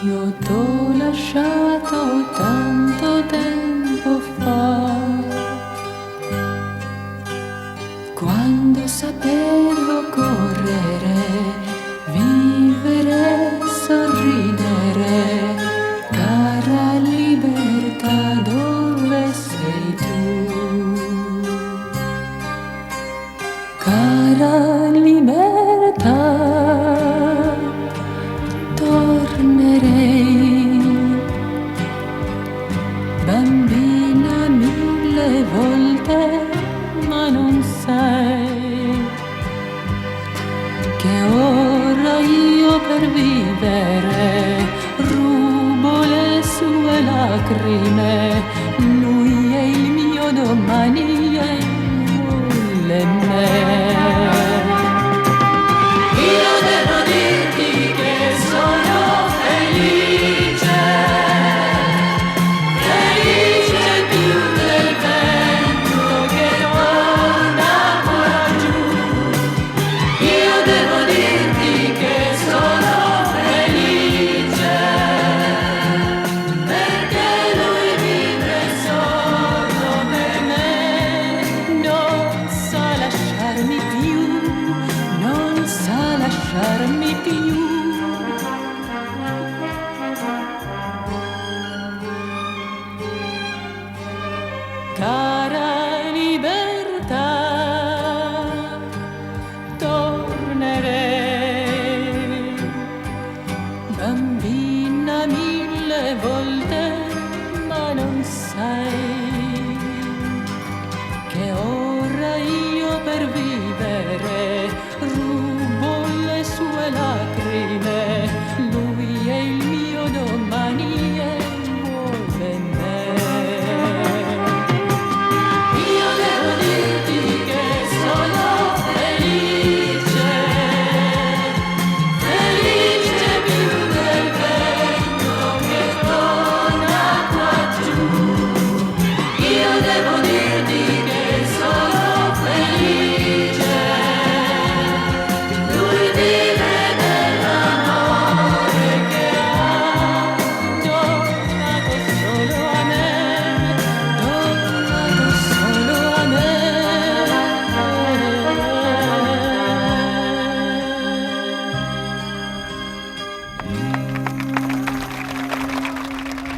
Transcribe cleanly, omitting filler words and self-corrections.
Io t'ho lasciato tanto tempo fa, quando sapevo correre, vivere, sorridere. Cara libertà, dove sei tu? Cara libertà, tornerei bambina mille volte, ma non sai che ora io per vivere rubo le sue lacrime. Lui è il mio domani e vuole me. Io devo dirti che sono felice, felice più del vento che torna giù. Io devo dirti che sono felice, perché lui vive solo per me. Non sa lasciarmi più, non sa lasciarmi più. Cara libertà, tornerei bambina mille volte, ma non sai